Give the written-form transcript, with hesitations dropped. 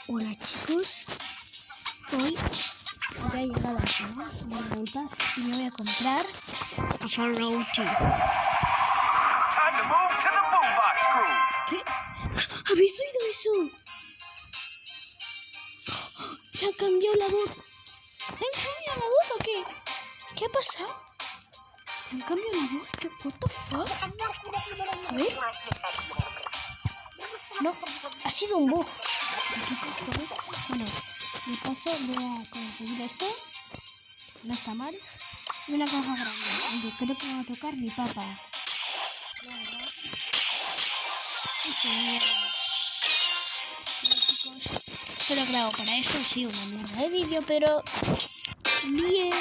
Hola chicos, hoy ya he llegado al final de Game Pass y me voy a comprar a Fallout 2. ¿Qué? ¿Habéis oído eso? ¿Le ha cambiado la voz? ¿Le han cambiado la voz o qué? ¿Qué ha pasado? ¿Le han cambiado la voz? ¿Qué? ¿What the fuck? A ver. No, ha sido un bug. Bueno, de paso voy a conseguir esto. No está mal. Y una caja grande. Aunque creo que no va a tocar mi papá. La verdad. Esto es mierda. Bueno, chicos, espero que lo hago para eso. Sí, una mierda de vídeo, pero bien.